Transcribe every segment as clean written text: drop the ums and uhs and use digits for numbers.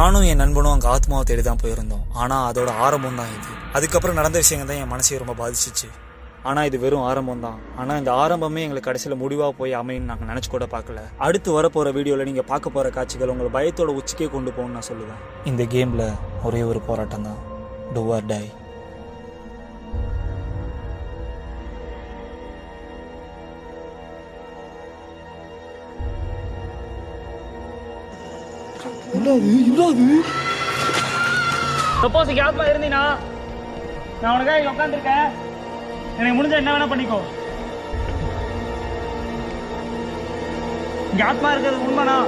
நானும் என் நண்பனும் அங்கே ஆத்மாவை தேடி தான் போயிருந்தோம். ஆனால் அதோட ஆரம்பம் தான் இது. அதுக்கப்புறம் நடந்த விஷயங்கள் தான் என் மனசையை ரொம்ப பாதிச்சிச்சு. ஆனால் இது வெறும் ஆரம்பம் தான். ஆனால் இந்த ஆரம்பமே எங்களுக்கு கடைசியில் முடிவாக போய் அமைன்னு நாங்கள் நினச்சி கூட பார்க்கல. அடுத்து வரப்போகிற வீடியோவில் நீங்கள் பார்க்க போகிற காட்சிகள் உங்களை பயத்தோட உச்சிக்கே கொண்டு போகணும்னு நான் சொல்லுவேன். இந்த கேமில் ஒரே ஒரு போராட்டம் தான், டூ ஆர் டை. சப்போஸ் இங்க ஆத்மா இருந்தீனா நான் உனக்காக இங்க உட்காந்துருக்கேன். எனக்கு முடிஞ்ச என்ன வேணா பண்ணிக்கோ. இங்க ஆத்மா இருக்கிறது உண்மைனா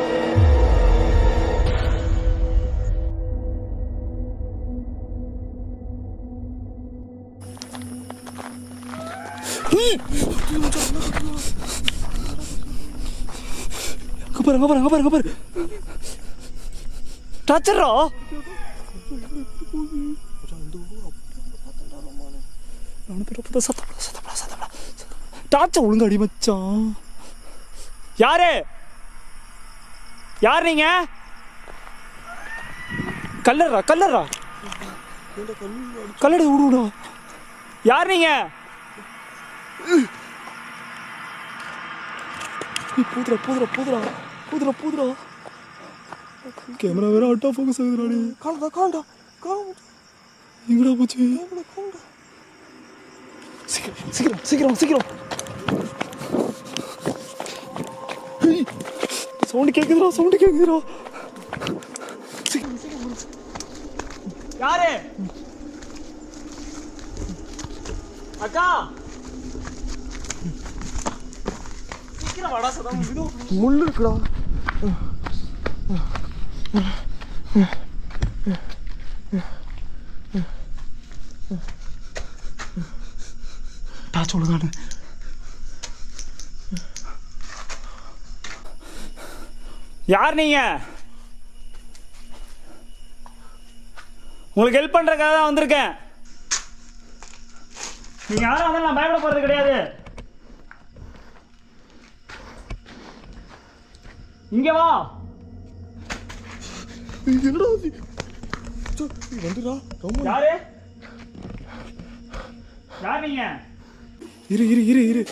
பாரு டாச்சரா டாச்ச ஒழுங்கு அடி மச்சான். யாரு யார் நீங்க? கல்லறா கல்லடி விடுடா. யார் நீங்க? பூதுரா கேமரா வேற அவுட் ஆஃப் ஃபோக்கஸ் ஆகுதுடா. காண்டா எங்கடா போச்சு? சீக்கிரம் சவுண்ட் கேக்குதுடா. யாரு? அக்கா சீக்கிரம் வாடா. சதம் முள்ளு இருக்குடா. சொல்லுதானு யார் நீங்க? உங்களுக்கு ஹெல்ப் பண்றதுக்காக தான் வந்திருக்கேன். நீங்க யாரும் வந்து நான் பயப்பட போறது கிடையாது. இங்க வா. யாரு? யார் நீங்க? இரு யாரு? இரு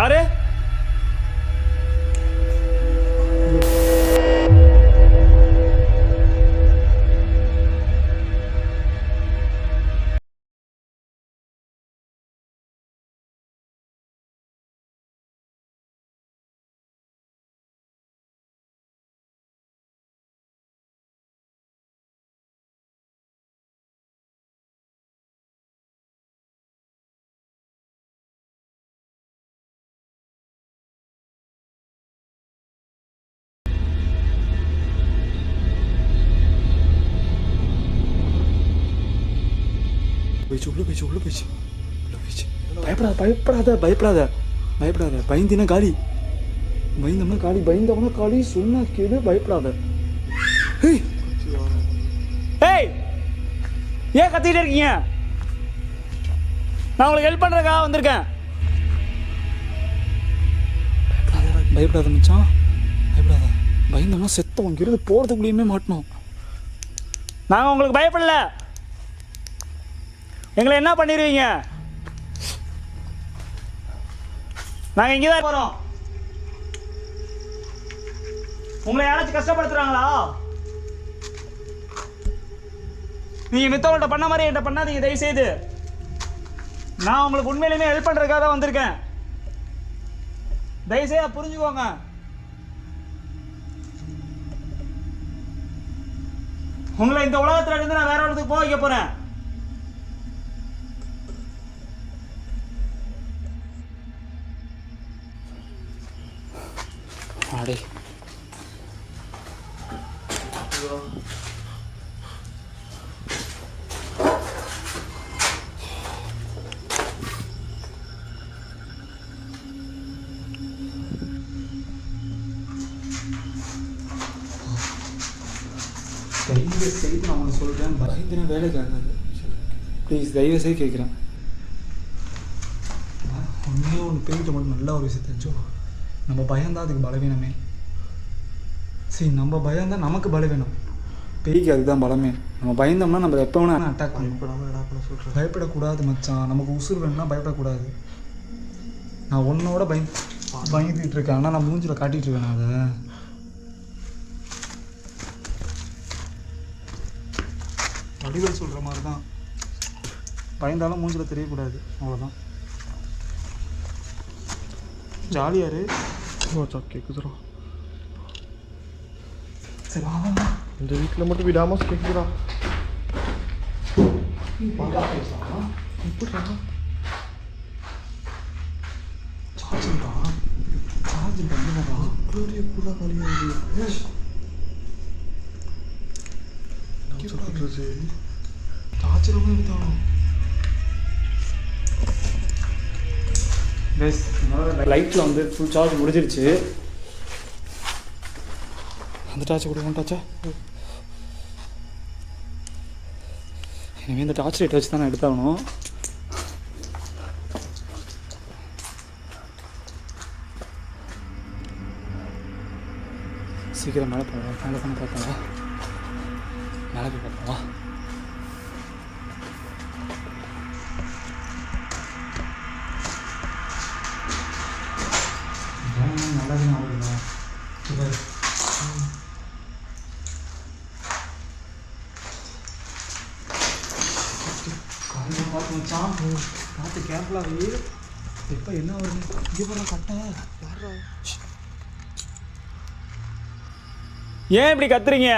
யாரு? உள்ள போயிடுச்சு. பயப்படாத. பயந்தவனா காலி சொன்னா கேளு. பயப்படாத. ஏன் கத்திட்டு இருக்கீங்க? நான் உங்களுக்கு ஹெல்ப் பண்றதுக்காக வந்திருக்கேன். பயப்படாத மச்சான். பயந்தவனா செத்தவன் இங்கிருந்து போறதுக்குள்ளேயுமே மாட்டணும். நாங்க உங்களுக்கு பயப்படல. எங்களை என்ன பண்ணிடுவீங்க? நாங்க இங்கதான் போறோம். உங்களை யாராச்சும் கஷ்டப்படுத்துறாங்களா? நீங்க மித்தவங்கள்ட்ட பண்ண மாதிரி என்கிட்ட பண்ணாதீங்க தயவு செய்து. நான் உங்களுக்கு உண்மையிலுமே ஹெல்ப் பண்றதுக்காக தான் வந்திருக்கேன். தயவு செய்து புரிஞ்சுக்கோங்க. உங்களை இந்த உலகத்துல இருந்து நான் வேற இடத்துக்கு போக வைக்க போறேன். அடே தயவு செய்து நான் உனக்கு சொல்கிறேன், பயந்துனா வேலைக்கு ஆகாது. ப்ளீஸ் தயவு செய்து கேட்குறேன். உண்மையாக ஒன்று பேய்கிட்ட மட்டும் நல்ல ஒரு விஷயம் தெரிஞ்சோ, நம்ம பயம்தான் அதுக்கு பலவீனமே. சரி, நம்ம பயம்தான் நமக்கு பலவீனம். பேய்க்கு அதுதான் பலமே. நம்ம பயந்தோம்னா நம்ம எப்போ வேணால் அட்டாக் பண்ணணும். பயப்படக்கூடாது மச்சான், நமக்கு உசுறு வேணும்னா பயப்படக்கூடாது. நான் உன்னோட பயந்துட்டு இருக்கேன், ஆனால் நான் மூஞ்சில் காட்டிகிட்டு இருக்கேன். அதை வடிவேல் சொல்கிற மாதிரி தான், பயந்தாலும் மூஞ்சில் தெரியக்கூடாது, அவ்வளோதான். ஜாலியாரு கேட்குதுரா. சரி வா. இந்த வீட்டில் மட்டும் விடாமல் கேட்குதுரா. எப்படிடா சார்ஜிங்கா என்னடா எப்படா காலியாகுது? சார்ஜரும் இருந்தாலும் லைட்டில் வந்து ஃபுல் சார்ஜ் முடிஞ்சிருச்சு. அந்த டார்ச் கூட டாச்சா. இனிமேல் இந்த டார்ச் லைட் வச்சு தான் நான் எடுத்தாகணும். சீக்கிரம் மேலே போவோம். மேலே பண்ண பார்த்தா மேலே போய் பார்ப்போம். நல்லது ஆகுதுண்ணா. காலையில் பார்த்து வச்சான் பார்த்து கேர்ஃபுல்லாகவே. இப்போ என்ன வருது? இங்கே போகிற கட்டை யாரா? ஏன் இப்படி கத்துறீங்க?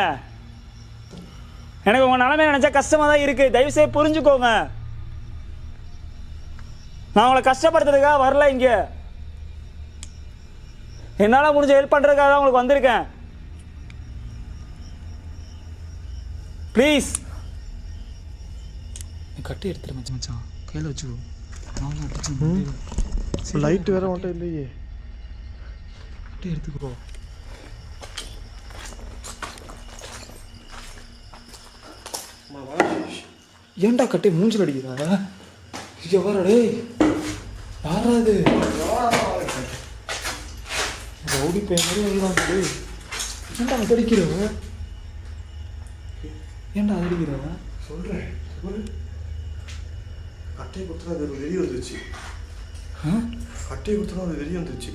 எனக்கு உங்கள் நிலைமை நினச்சா கஷ்டமாக தான் இருக்குது. தயவுசெய்து புரிஞ்சுக்கோங்க. நான் உங்களை கஷ்டப்படுத்துறதுக்காக வரல, இங்கே என்னால் முடிஞ்ச ஹெல்ப் பண்ணுறதுக்காக தான் உங்களுக்கு வந்திருக்கேன். ப்ளீஸ் கட்டி எடுத்துரு மச்சான், கையில் வச்சுக்கோ. லைட் வேற மட்டும் இல்லையே, கட்டி எடுத்துக்கோ. ஏன்டா கட்டி மூஞ்சில் அடிக்கிறா? இங்கே வரடே, யாராது? ரவுடி பையன் மாதிரி அடிக்கிறான். ஏன்டா அது அடிக்கிறவ? ஏன்டா அது அடிக்கிறவ? சொல்கிறேன். கட்டையை கொடுத்தா அது வெளியே வந்துச்சு. கட்டையை கொடுத்தா அது வெளியே வந்துச்சு.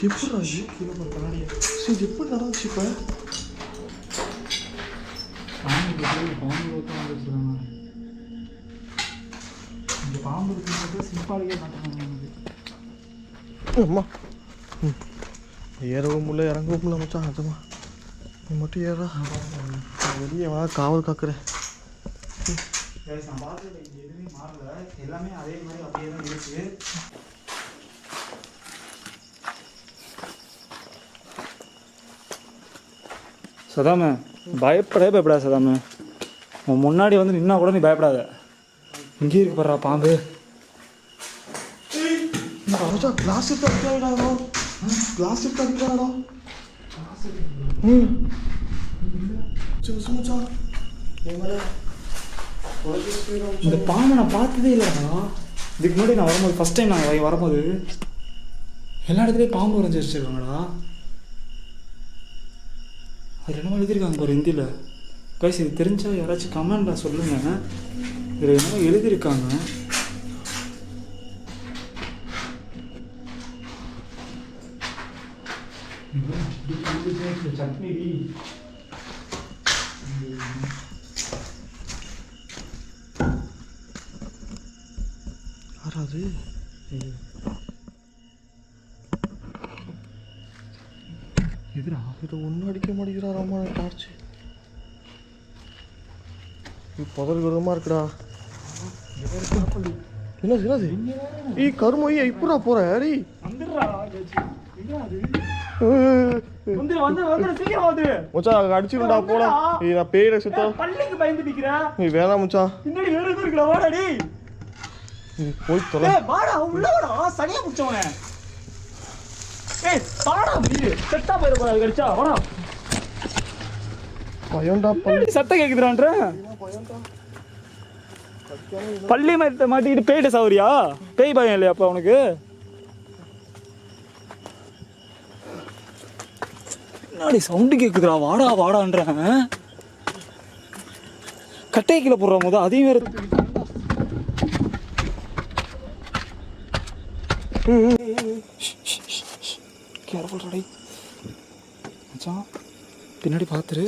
எப்படா கீழே போகிற கண்ணாடியா? சரி, எப்படி நடந்துச்சு? இப்போ இந்த பாம்பு இருக்கிறது சிம்பாலிக்கே மாட்டாங்க. அம்மா ஏறவும் முடியல, இறங்கவும் முடியல மச்சான். அதுமா நீ மட்டும் ஏறா, வெளியே வா, காவல் காக்குறேன். நான் பார்த்துட்டு இங்கே எதுவுமே மாறல, எல்லாமே அதே மாதிரி அப்படியே தான் இருக்கு. சதாம பயப்படாத சதாம. உன் முன்னாடி வந்து நின்னா கூட நீ பயப்படாத. இங்கே இருக்கு பாரு பாம்பு. கிளாஸ் எடுத்து அடிக்கிறாடா, கிளாஸ் எடுத்து அடிக்கிறாடா. இந்த பாம்பை நான் பார்த்ததே இல்லைடா. இதுக்கு முன்னாடி நான் வரும்போது, ஃபஸ்ட் டைம் நான் வரும்போது எல்லா இடத்துலையும் பாம்பு வரைஞ்சி வச்சிருக்காங்கடா. அது என்னமோ எழுதியிருக்காங்க பாரு ஹிந்தியில். கைஸ், இது தெரிஞ்சா யாராச்சும் கமெண்டில் சொல்லுங்கள். இதில் என்னமோ எழுதியிருக்காங்க. சட்னி யாராது? எதுரா இதை ஒன்றும் அடிக்க மாட்டேங்கிறாராம்மா டார்ச். புதல் விதமாக இருக்குடா. என்னது கருமையா இப்படா போற யாரி? மச்சான் அடிச்சுடா போடா. நான் பேயில சுத்தம் பள்ளிக்கு பயந்து நிக்கிறேன். நீ வேணாம் மச்சான். பின்னாடி வேற எதுவும் இருக்குடா, வாடா டேய். போய் தொலை. ஏய் வாடா உள்ள வாடா சரியா புடிச்சவனே. ஏய் வாடா நீ செட்டா போயிர போறாரு கடிச்சா வாடா. பயம்டா சத்தம் கேக்குதுறான்ற. பள்ளி மாட்டிக்கிட்டு பேய்ட்டு சௌரியா? பேய் பயம் இல்லையா அப்ப உனக்கு? என்னடி சவுண்டு கேக்குதுடா வாடா வாடான்றேன். கட்டையை கீழே போடுற போது அதையும் வேற கேர்ஃபுல் டை மச்சான். பின்னாடி பார்த்துரு.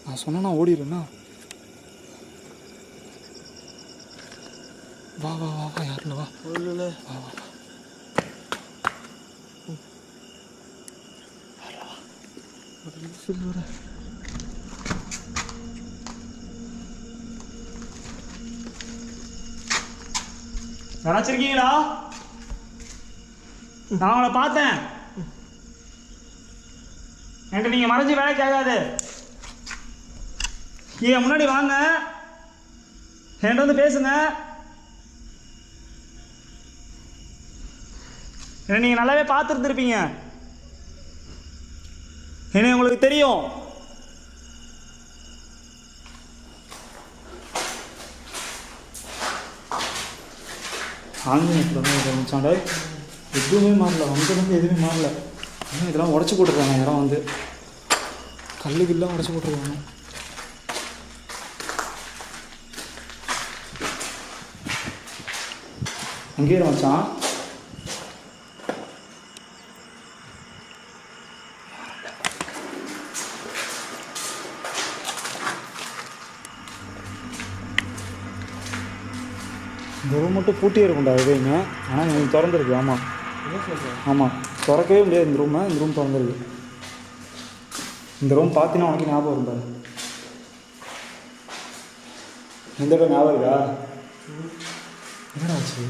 நான் சொன்னா ஓடிடுண்ணா. வா வா வா வா யாருல வா இல்லை வா வா சொல்லுற. நினைச்சிருக்கீங்களா? நான் உங்களை பார்த்தேன். என்கிட்ட நீங்க மறைஞ்சு வேலைக்கு ஆகாது. ஏன் முன்னாடி வாங்க, என்கிட்ட வந்து பேசுங்க. என்ன நீங்க நல்லாவே பார்த்துருந்துருப்பீங்க. என்ன உங்களுக்கு தெரியும். ஆன்மீகத்தில் எதுவுமே மாறல. வந்ததுலேருந்து எதுவுமே மாறல. இன்னும் இதெல்லாம் உடச்சி போட்டுருக்காங்க. இடம் வந்து கல்லுக்கெல்லாம் உடச்சி போட்டுருக்காங்க. அங்கேயே வச்சான். இந்த ரூம் மட்டும் பூட்டியே இருக்கும்டா எதுவுமே. ஆனால் எனக்கு திறந்துருக்கு. ஆமாம் ஆமாம் திறக்கவே முடியாது இந்த ரூமை. இந்த ரூம் திறந்துருக்கு. இந்த ரூம் பார்த்தீங்கன்னா உனக்கு ஞாபகம் வரும் பாரு. இந்த இடம் ஞாபகம் இருக்கா? என்னடா ஆச்சு?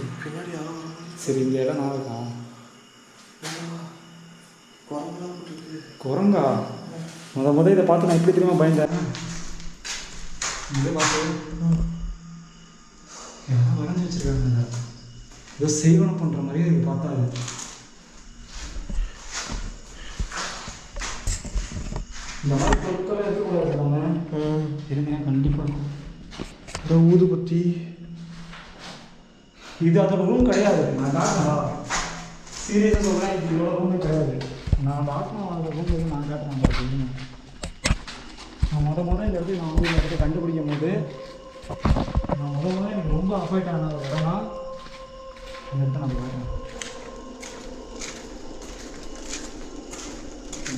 சரி இந்த இடம் ஞாபகம் இருக்கா? குரங்கா? முத இதை பார்த்து நான் எப்படி தெரியுமா பயந்தேன். இதை பார்த்து எல்லாம் வரைஞ்சி வச்சிருக்காங்க. ஏதோ செய்வனம் பண்ணுற மாதிரியே இதுக்கு பார்த்தா இந்த மாதிரி பொருட்களை இருக்கக்கூடாது. நம்ம இருங்க கண்டிப்பாக. இந்த ஊதுபத்தி இது அதோட ரூம் கிடையாது. நான் காட்டுறா சீரியஸாக சொல்கிறேன். இது இதோட ரூமே கிடையாது. நான் பார்க்கணும் அதோட ரூம் எதுவும் நான் காட்டுறேன். நான் முத இந்த இடத்துல நான் வந்து இந்த இடத்த கண்டுபிடிக்கும் போது நான் முத எனக்கு ரொம்ப அஃபெக்ட் ஆன ஒரு இடம்னா அந்த இடத்த நான் காட்டுறேன்.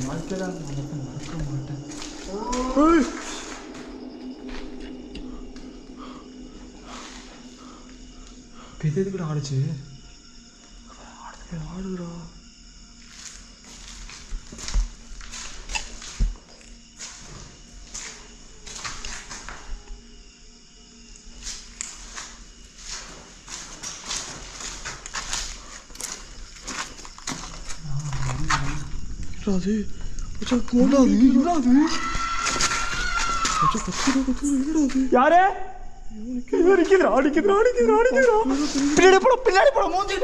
வாழ்க்கையில் அந்த இடத்த மறக்க மாட்டேன். இது எதுக்கு ஆடுச்சு? ஆடுதுடா. அது யாரு பின்னாடி போட பின்னாடி போட மூஞ்சி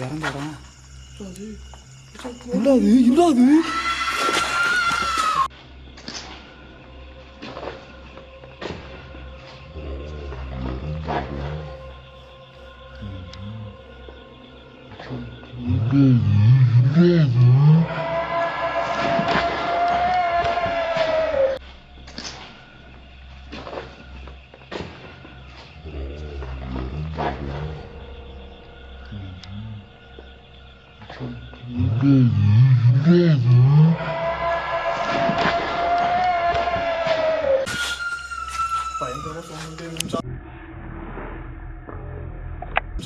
இறங்கடா. இல்லாது இல்லாது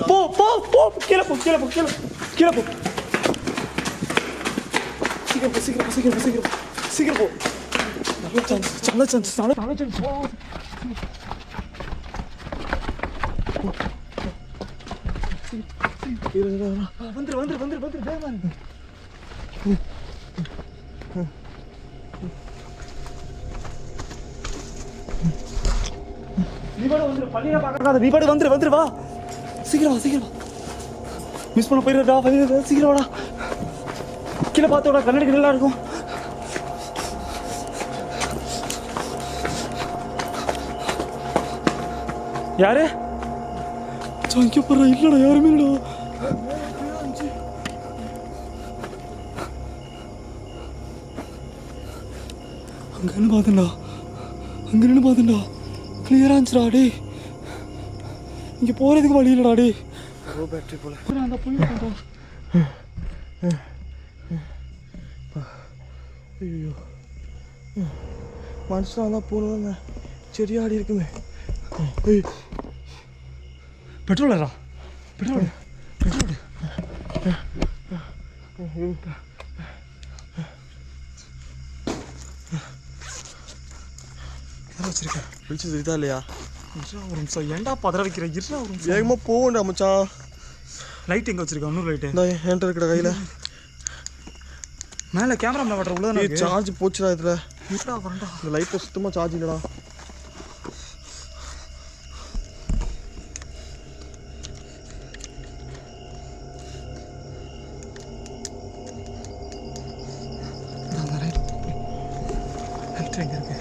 போ போ போ கீழே போ கீழே போ கீழே கீழே போ. சீக்கிரம் போ சீக்கிரம் போ சீக்கிரம் போ சீக்கிரம் சீக்கிரம் போ. நல்ல சான்ஸ் நல்ல சான்ஸ் போ. வந்துரு வந்துரு வந்துரு வந்துரு வேகமா இருக்கு. நீ பாடு வந்துரு, பள்ளியில பார்க்காத, நீ பாடு வந்துரு வந்துரு, வா சீக்கிரம் வா சீக்கிரம் வா, மிஸ் பண்ண போயிடுறா, சீக்கிரம் வாடா, கீழே பார்த்தோட கண்ணாடி நல்லா இருக்கும். யாரு இங்கே போடுறா, இல்லடா யாருமே இல்லடா. அங்க நின்று பார்த்தேன்டா கிளியரா இருந்துச்சுடா. டே இங்க போறதுக்கு வழி இல்லடா. டே பேட்டரி போல அந்த போயிட்டா. ஐயோ மனுஷனா தான் போகணும், செடியாடி இருக்குமே. பெட்ரோலரா பெட்ரோல் வச்சிருக்கேன். பிடிச்சது இதா இல்லையா? ஒரு நிமிஷம், ஏன்டா பதற வைக்கிற? இருடா ஒரு நிமிஷம், வேகமாக போகண்டா மச்சான். லைட் எங்கே வச்சிருக்கேன்? இன்னொரு லைட்டு இந்த என்கிட்ட இருக்கிற கையில் மேலே கேமரா மேலே வட்டுற உள்ளதானே சார்ஜ் போச்சுடா. இதில் இருடா வரண்டா. இந்த லைட்டில் சுத்தமாக சார்ஜ் இல்லைடா. லைட் எங்கே இருக்கு?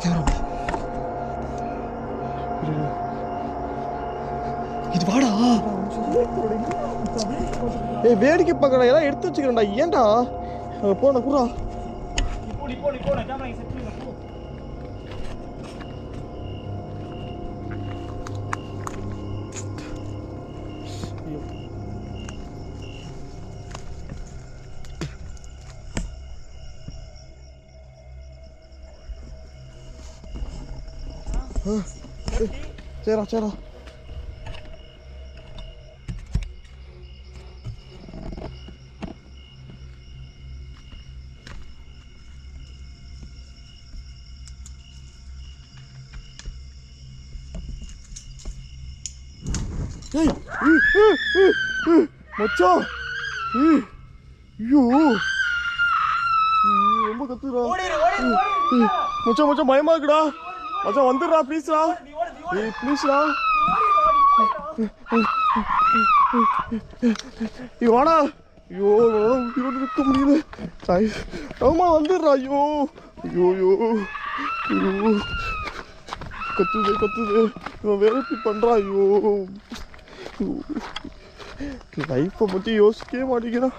கேமரா இது வாடா. ஏய் வேடிக்கை பார்க்கறா, எல்லாம் எடுத்து வச்சுக்கிறேன்டா. ஏன்டா போன குறா. சரிடா சரிடா. மச்சான் ஐயோ ரொம்ப கத்துறா மச்சான். மச்சான் பயமா இருக்குடா மச்சான். வந்துடுறா ப்ளீஸ்டா. ஏய் ப்ளீஸ்டா. வாடா. ஐயோ உயிரோடு இருக்க முடியல. ஆமா வந்துடுறா. ஐயோ ஐயோ ஐயோ ஐயோ கத்துது இவன் வேற இப்படி பண்றா. ஐயோ லைஃப்பை பற்றி யோசிக்கவே மாட்டேங்கிறான்.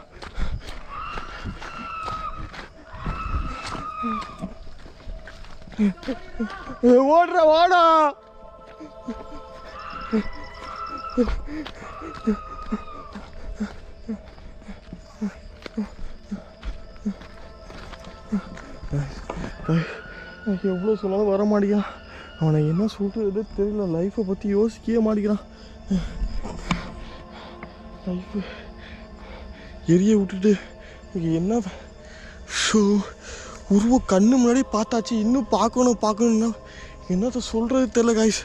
ஓடுற வாடா. எவ்வளோ சொன்னாலும் வர மாட்டேங்கிறான். அவனை என்ன சொல்றது தெரியல. லைஃப்பை பற்றி யோசிக்கவே மாட்டேங்கிறான். லைஃப்பு எரிய விட்டுட்டு என்ன ஷோ உருவ கண்ணு முன்னாடி பார்த்தாச்சு. இன்னும் பார்க்கணும்னா என்னத்த சொல்கிறது தெரில காய்ஸ்.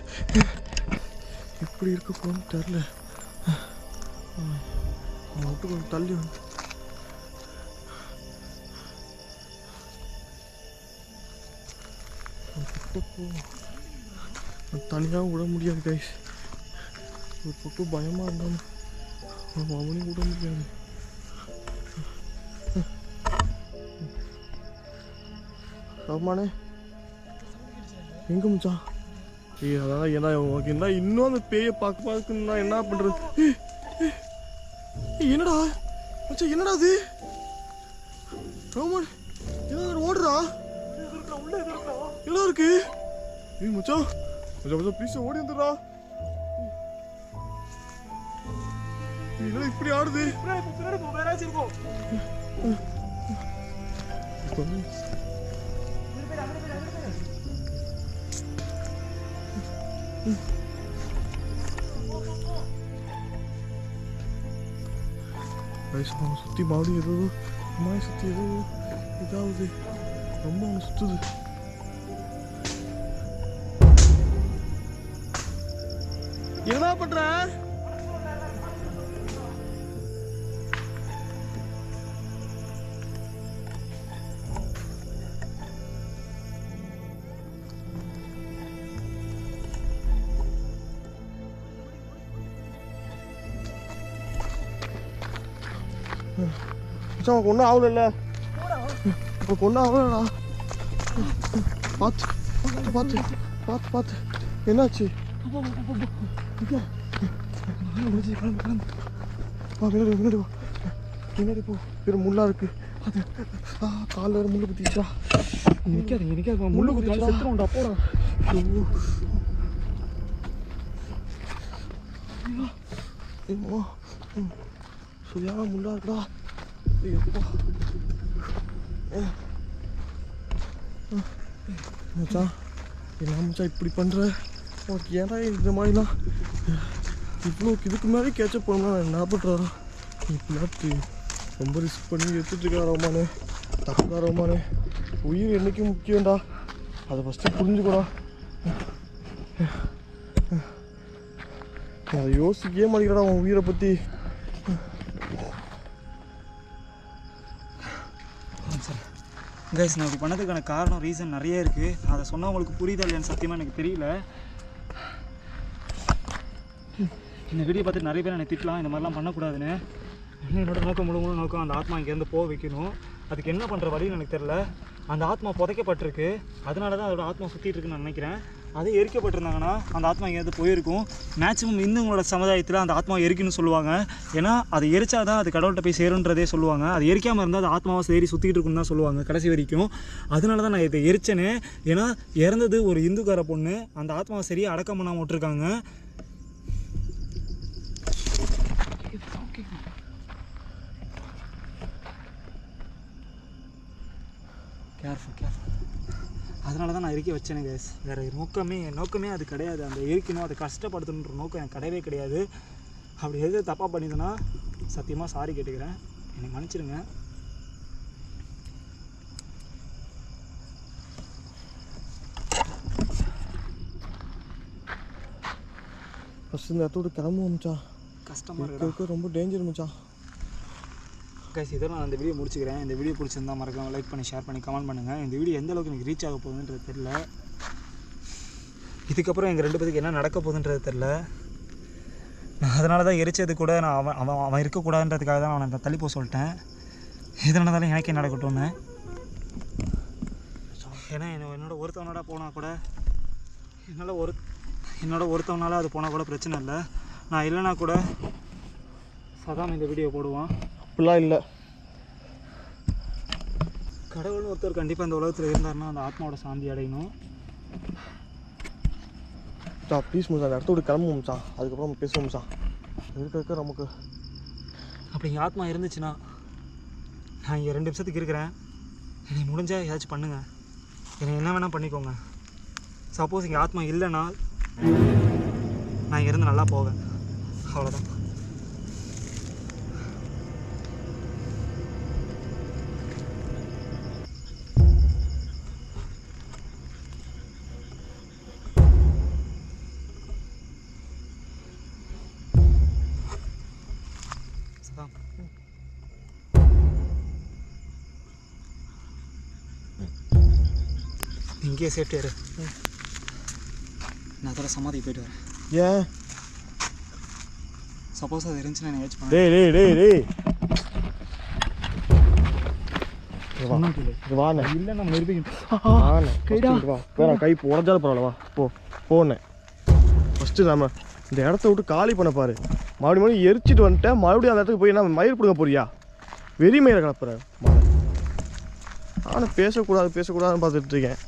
எப்படி இருக்க போகணும்னு தெரில. அவன் விட்டு கொஞ்சம் தள்ளி வந்து தனியாக விட முடியாது கைஸ். ஒரு பக்கம் பயமாக இருந்தாலும் அவனையும் விட முடியாது. ஆமாண்ணே எங்கே முடிச்சான்? அதான் ஏன்னா உனக்கு என்ன இன்னும் அந்த பேயை பார்க்கணும்னா என்ன பண்ணுறது? என்னடா மச்சான் என்னடா அது? ஆமாண்ணே என்ன ஓடுறா? என்ன இருக்கு? ஏய் மச்சான் மச்சான் ப்ளீஸ் ஓடி வந்துடுறா. என்னடா இப்படி ஆடுது? அவனை சுற்றி மறுபடியும் ஏதோ அம்மாயை சுற்றி ஏதோ இதாகுது. ரொம்ப அவனை சுற்றுது. என்ன பண்ற? மச்சான் உனக்கு ஒன்றும் ஆகல. உனக்கு ஒன்றும் ஆகலடா. பார்த்து பார்த்து பார்த்து பார்த்து என்னாச்சு? பின்னாடி போ. பெரும் முள்ளா இருக்கு. காலில் வேறு முள்ளு குத்திச்சா. நிற்காதீங்க முள்ளு குத்தி செத்துருவோம்டா போடா. சரியான முள்ளா இருக்குடா. மச்சான் என்ன மச்சான் இப்படி பண்ணுற? உனக்கு ஏன்டா இந்த மாதிரிலாம் இவ்வளோ இதுக்கு மேலே கேட்சப் பண்ணா நான் என்ன பண்ணுறா? இப்படிலாட்டு ரொம்ப ரிஸ்க் பண்ணி எடுத்துகிட்டு இருக்கா ரோமானு. தப்புடா ரோமானு. உயிர் என்றைக்கும் முக்கியம்டா. அதை ஃபஸ்ட்டு புரிஞ்சுக்கூடா. அதை யோசிக்கவே மாட்டேங்கிறடா உன் உயிரை பற்றி. கைஸ் நான் இப்படி பண்ணதுக்கான காரணம் ரீசன் நிறைய இருக்குது. அதை சொன்னால் உங்களுக்கு புரியுதா இல்லையான்னு சத்தியமாக எனக்கு தெரியல. இந்த வீடியோ பார்த்துட்டு நிறைய பேர் என்னை திட்டலாம் இந்த மாதிரிலாம் பண்ணக்கூடாதுன்னு. என்னோட நோக்கம் முழு நோக்கம் அந்த ஆத்மா இங்கேருந்து போக வைக்கணும். அதுக்கு என்ன பண்ணுற வழின்னு எனக்கு தெரில. அந்த ஆத்மா புதைக்கப்பட்டிருக்கு. அதனால தான் அதோட ஆத்மா சுற்றிட்டு இருக்குன்னு நான் நினைக்கிறேன். அது எரிக்கப்பட்டிருந்தாங்கன்னா அந்த ஆத்மா இங்கேருந்து போயிருக்கும். மேக்ஸிமம் இந்துங்களோட சமுதாயத்தில் அந்த ஆத்மா எரிக்கணும்னு சொல்லுவாங்க. ஏன்னா அது எரிச்சா தான் அது கடவுள்கிட்ட போய் சேருன்றதே சொல்லுவாங்க. அது எரிக்காமல் இருந்தால் அது ஆத்மாவை சேரி சுற்றிட்டு இருக்குன்னு தான் சொல்லுவாங்க கடைசி வரைக்கும். அதனால தான் நான் இதை எரிச்சேனே. ஏன்னா இறந்தது ஒரு இந்துக்கார பொண்ணு. அந்த ஆத்மாவை சரியாக அடக்கம் பண்ணாமல் விட்டுருக்காங்க. கேர்ஃபுல். அதனால தான் நான் எரிக்க வச்சேனே கேஸ். வேறு நோக்கமே அது கிடையாது. அந்த எரிக்கணும், அதை கஷ்டப்படுத்தணுன்ற நோக்கம் எனக்கு கிடையவே கிடையாது. அப்படி எது தப்பாக பண்ணிதுன்னா சத்தியமாக சாரி கேட்டுக்கிறேன். என்னை மன்னிச்சிடுங்க. ஃபஸ்ட்டு இந்த இடத்தோட கிளம்புவோம் மச்சான். கஷ்டமாக இருக்க ரொம்ப டேஞ்சர் மச்சான். கைஸ் இதோட நான் இந்த வீடியோ முடிச்சுக்கிறேன். இந்த வீடியோ பிடிச்சிருந்தா மறக்காம லைக் பண்ணி ஷேர் பண்ணி கமெண்ட் பண்ணுங்கள். இந்த வீடியோ எந்த அளவுக்கு எனக்கு ரீச் ஆக போகுதுன்றது தெரில. இதுக்கப்புறம் எங்கள் 2 பேருக்கு என்ன நடக்க போகுதுன்றது தெரில. நான் அதனால தான் எரிச்சது கூட நான் அவன் இருக்கக்கூடாதுன்றதுக்காக தான் அவனை தள்ளி போக சொல்லிட்டேன். எது நடந்தாலும் எனக்கே நடக்கட்டும்னு. ஏன்னா என்னோட ஒருத்தவனோட போனால் கூட என்னோட ஒருத்தவனால அது போனால் கூட பிரச்சனை இல்லை. நான் இல்லைனா கூட சதாம் இந்த வீடியோ போடுவான். அப்படிலாம் இல்லை. கடவுள்னு ஒருத்தர் கண்டிப்பாக இந்த உலகத்தில் இருந்தாருன்னா அந்த ஆத்மாவோட சாந்தி அடையணும். ப்ளீஸ் மச்சான் அந்த இடத்தோட கிளம்புவோம் மச்சான். அதுக்கப்புறம் நம்ம பேசுவோம் மச்சான். இருக்க நமக்கு அப்படி இங்கே ஆத்மா இருந்துச்சுன்னா நான் இங்கே 2 நிமிஷத்துக்கு இருக்கிறேன். என்னை முடிஞ்சால் ஏதாச்சும் பண்ணுங்கள். என்னை என்ன வேணால் பண்ணிக்கோங்க. சப்போஸ் இங்கே ஆத்மா இல்லைன்னா நான் இங்கேருந்து நல்லா போவேன். அவ்வளோதான். இங்கேயே சேஃப்டியாக இரு. நான் அதோட சமாதிக்கு போயிட்டு வரேன். ஏன்? சப்போஸ் அது இருந்துச்சுன்னா என்ன ஏதாச்சும் டேய் வாண்ணே. இல்லை நம்ம வேற கை உடஞ்சாலும் பரவாயில்ல. வா போனேன். ஃபஸ்ட்டு நம்ம இந்த இடத்த விட்டு காலி பண்ண பாரு. மறுபடியும் எரிச்சிட்டு வந்துட்டேன். மறுபடியும் அந்த இடத்துக்கு போய் என்ன மயிர் பிடுங்க போறியா? வெறி மயிரை கிளப்புற. நானும் பேசக்கூடாதுன்னு பார்த்துட்டு இருக்கேன்.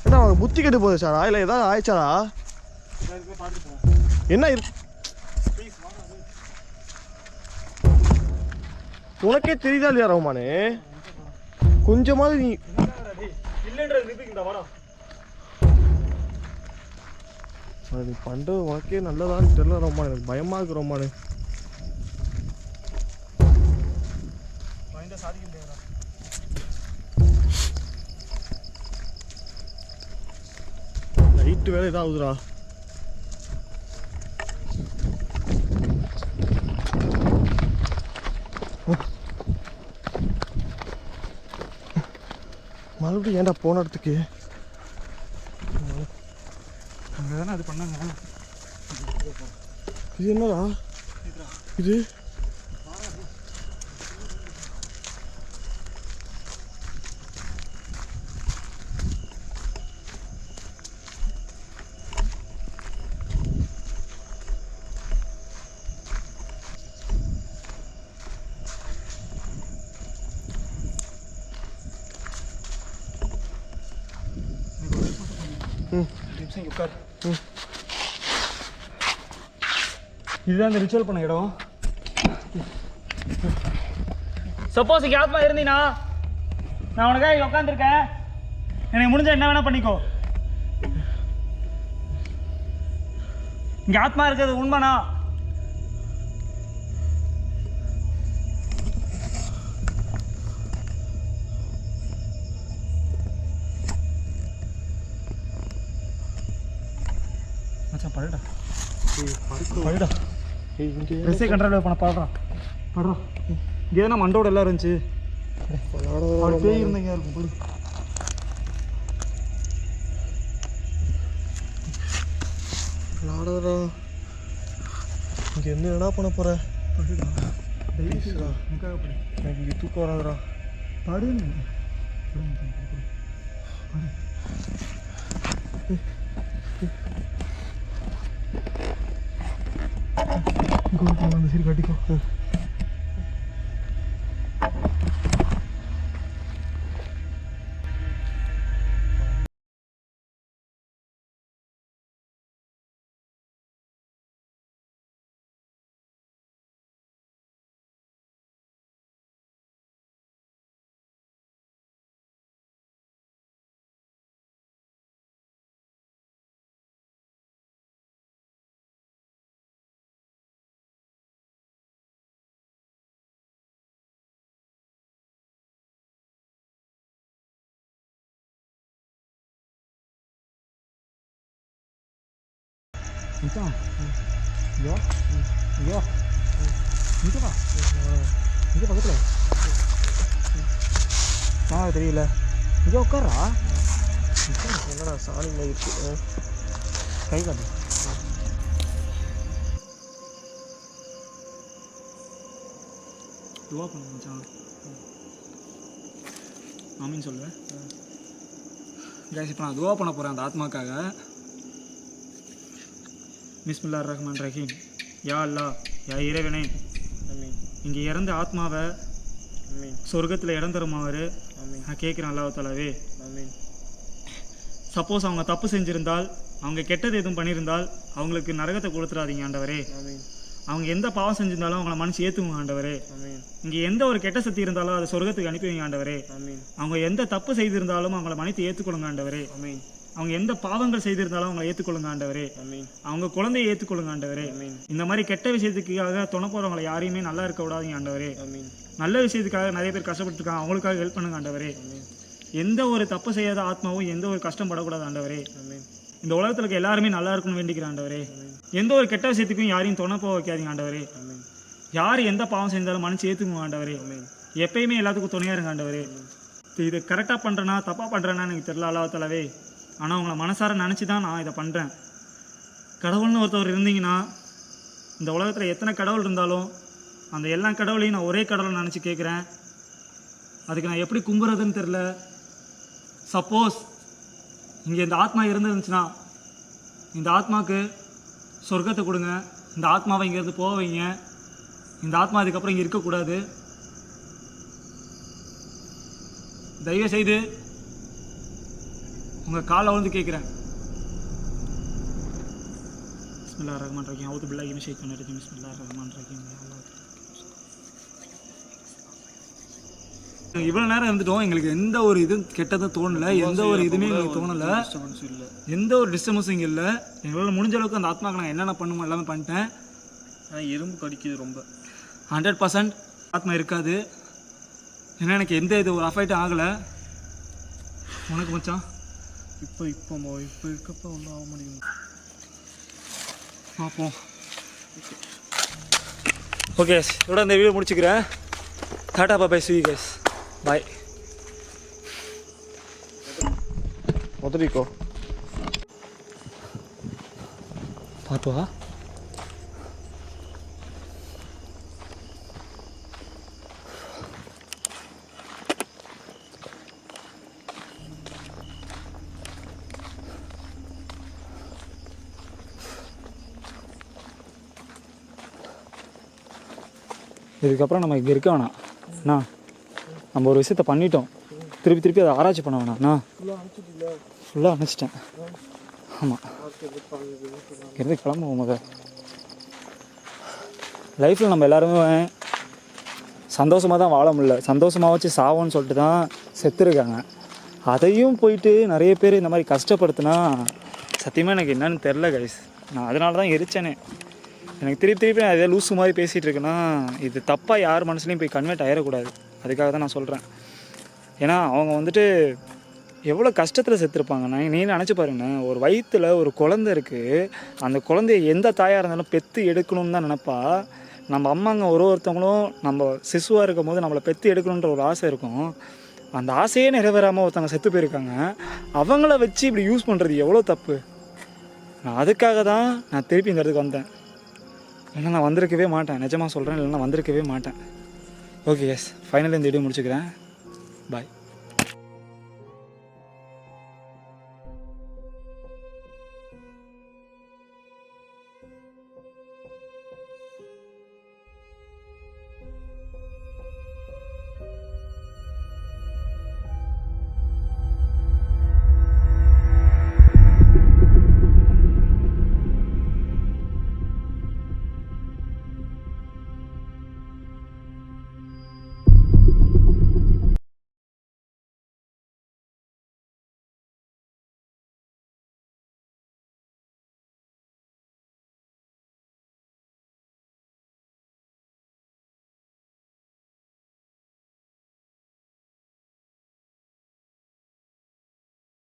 ஏன்னா அவங்க புத்தி கெட்டு போகுது சார். இல்லை ஏதாவது ஆயிடுச்சாரா? என்ன உனக்கே தெரியுதா இல்லையா ரோமானு? கொஞ்சமாவது நீ நீ பண்ணுறது உனக்கே நல்லதான்னு தெரியல ரோமானு. எனக்கு பயமாக இருக்கு ரோமானு. சாதிக்க முடியாதா? லைட்டு வேலை இதாகுதுடா. மறுபடியும் ஏன்டா போன இடத்துக்கு? அங்கே தானே அது பண்ணாங்க. இது என்னடா இது? உட்கார். இதுதான் இந்த ரிச்சுவல் பண்ண இடம். சப்போஸ் இங்கே ஆத்மா இருந்தீனா நான் உனக்காக இங்கே உட்காந்துருக்கேன். எனக்கு முடிஞ்ச என்ன வேணா பண்ணிக்கோ. இங்கே ஆத்மா இருக்கிறது உண்மைனா? மச்சான் படுடா. படுடா. ட்ரெஸ்ஸே கண்ட்ரோல் பண்ண பாடுறா. படுறா. இங்கே தானே மண்டோட எல்லாம் இருந்துச்சு. அவள் பேய் இருந்தீங்க இருக்கும். படு. விளாடுறா. இங்கே என்ன பண்ண போகிற? படுடா. ப்ளீஸ்டா. எனக்காக படு. எனக்கு இங்கே தூக்கம் வராதுடா. படுன்னு. சரி கட்டிக்கோ. மச்சான் ஐயோ ஐயோ இங்கே வா. இங்கே பக்கத்தில் நான் தெரியல. இங்கே உட்காரா. என்னடா சாணி மாதிரி இருக்கு. கை காட்டு. துவா பண்ண மச்சான். ஆமின்னு சொல்லுவேன். கைஸ் இப்போ நான் துவா பண்ண போகிறேன் அந்த ஆத்மாக்காக. பிஸ்மில்லாஹிர் ரஹ்மானிர் ரஹீம். யா அல்லாஹ், யா இறைவனே, இங்கே இறந்த ஆத்மாவை சொர்க்கத்தில் இடம் தருமாறு நான் கேட்குறேன் அல்லாஹ் தாலாவே. சப்போஸ் அவங்க தப்பு செஞ்சுருந்தால், அவங்க கெட்டது எதுவும் பண்ணியிருந்தால் அவங்களுக்கு நரகத்தை கொடுத்துடாதீங்க ஆண்டவரே. அவங்க எந்த பாவம் செஞ்சிருந்தாலும் அவங்கள மனசு ஏற்றுங்க ஆண்டவரே. இங்கே எந்த ஒரு கெட்ட சக்தி இருந்தாலும் அதை சொர்க்கத்துக்கு அனுப்பி வைங்க ஆண்டவரே. அவங்க எந்த தப்பு செய்திருந்தாலும் அவங்கள மன்னித்து ஏற்றுக்கொள்ளுங்க ஆண்டவரே. அவங்க எந்த பாவங்கள் செய்திருந்தாலும் அவங்களை ஏற்றுக்கொள்ளுங்க ஆண்டவரே. அவங்க குழந்தையை ஏற்றுக்கொள்ளுங்க ஆண்டவரே. இந்த மாதிரி கெட்ட விஷயத்துக்காக துணை போகிறவங்களை யாரையுமே நல்லா இருக்க விடாதீங்க ஆண்டவரே. நல்ல விஷயத்துக்காக நிறைய பேர் கஷ்டப்பட்டுருக்காங்க, அவங்களுக்காக ஹெல்ப் பண்ணுங்க ஆண்டவரே. எந்த ஒரு தப்பு செய்யாத ஆத்மாவும் எந்த ஒரு கஷ்டப்படக்கூடாது ஆண்டவரே. இந்த உலகத்தில் இருக்க எல்லாருமே நல்லா இருக்குன்னு வேண்டிக்கிறேன் ஆண்டவரே. எந்த ஒரு கெட்ட விஷயத்துக்கும் யாரையும் துணை போக வைக்காதீங்க ஆண்டவரே. யார் எந்த பாவம் செஞ்சாலும் மனுச்சு ஏற்றுக்குங்க ஆண்டவரே. எப்பயுமே எல்லாத்துக்கும் துணையாக இருங்க ஆண்டவரே. இதை கரெக்டாக பண்ணுறேன்னா தப்பாக பண்ணுறேன்னா எனக்கு தெரியல அல்லாஹ் தாலாவே. ஆனால் உங்களை மனசார நினச்சி தான் நான் இதை பண்ணுறேன். கடவுள்னு ஒருத்தவர் இருந்தீங்கன்னா, இந்த உலகத்தில் எத்தனை கடவுள் இருந்தாலும் அந்த எல்லா கடவுளையும் நான் ஒரே கடவுளை நினச்சி கேட்குறேன். அதுக்கு நான் எப்படி கும்புறதுன்னு தெரில. சப்போஸ் இங்கே இந்த ஆத்மா இருந்துருந்துச்சுன்னா இந்த ஆத்மாவுக்கு சொர்க்கத்தை கொடுங்க. இந்த ஆத்மாவை இங்கேருந்து போக வைங்க. இந்த ஆத்மா அதுக்கப்புறம் இங்கே இருக்கக்கூடாது. தயவு செய்து உங்கள் காலை வந்து கேட்குறேன். பிஸ்மில்லாஹிர் ரஹ்மானிர் ரஹீம். அவுது பில்லாஹி மினஷ் ஷைத்தானிர் ரஜீம். பிஸ்மில்லாஹிர் ரஹ்மானிர் ரஹீம். இவ்வளோ நேரம் இருந்துட்டோம், எங்களுக்கு எந்த ஒரு இதுவும் கெட்டதும் தோணலை, எந்த ஒரு இதுவுமே எங்களுக்கு தோணலை, எந்த ஒரு டிஸ்டர்பன்ஸும் இங்கே இல்லை. எங்களால் முடிஞ்ச அளவுக்கு அந்த ஆத்மாவுக்கு நான் என்னென்ன பண்ணுமோ எல்லாமே பண்ணிட்டேன். எறும்பு கடிக்குது ரொம்ப. 100% ஆத்மா இருக்காது. ஏன்னா எனக்கு எந்த இது ஒரு அஃபெக்டும் ஆகலை. உனக்கு மச்சான் இப்போ இருக்கப்போ ஒன்றும் ஆக முடியும். பார்ப்போம். ஓகே இதோட இந்த வீடியோ முடிச்சுக்கிறேன். டாடா பாய் see you guys. பாய். உதறிக்கோ. பார்த்து வா. இதுக்கப்புறம் நம்ம இங்கே இருக்க வேணாம் அண்ணா. நம்ம ஒரு விஷயத்த பண்ணிட்டோம், திருப்பி அதை ஆராய்ச்சி பண்ண வேணாம்ண்ணா. ஃபுல்லாக அணைச்சிட்டேன். ஆமாம் இருந்து கிளம்புவோம். முதல் லைஃப்பில் நம்ம எல்லாருமே சந்தோஷமாக தான் வாழ முடியல, சந்தோஷமாக வச்சு சாவோன்னு சொல்லிட்டு தான் செத்துருக்காங்க. அதையும் போயிட்டு நிறைய பேர் இந்த மாதிரி கஷ்டப்படுத்தினா சத்தியமாக எனக்கு என்னன்னு தெரில கைஸ். நான் அதனால தான் எரிச்சேனே. எனக்கு திருப்பி நான் எதாவது லூஸு மாதிரி பேசிகிட்டு இருக்கேன்னா இது தப்பாக யார் மனசுலையும் போய் கன்வெர்ட் ஆகிடக்கூடாது. அதுக்காக தான் நான் சொல்கிறேன். ஏன்னா அவங்க வந்துட்டு எவ்வளோ கஷ்டத்தில் செத்துருப்பாங்க. நீ நினச்சி பாருங்கண்ணே, ஒரு வயிற்றில் ஒரு குழந்தை இருக்குது. அந்த குழந்தைய எந்த தாயாக இருந்தாலும் பெற்று எடுக்கணும்னு தான் நினப்பா. நம்ம அம்மாங்க ஒருத்தவங்களும் நம்ம சிசுவாக இருக்கும் போது நம்மளை பெற்று எடுக்கணுன்ற ஒரு ஆசை இருக்கும். அந்த ஆசையே நிறைவேறாமல் ஒருத்தவங்க செத்து போயிருக்காங்க. அவங்கள வச்சு இப்படி யூஸ் பண்ணுறது எவ்வளோ தப்பு. நான் அதுக்காக தான் நான் திருப்பி இந்த இடத்துக்கு வந்தேன். இல்லைன்னா நான் வந்திருக்கவே மாட்டேன், நிஜமாக சொல்கிறேன். இல்லைன்னா வந்திருக்கவே மாட்டேன். ஓகே எஸ் ஃபைனலி இந்த வீடியோ முடிச்சுக்கிறேன். பாய்.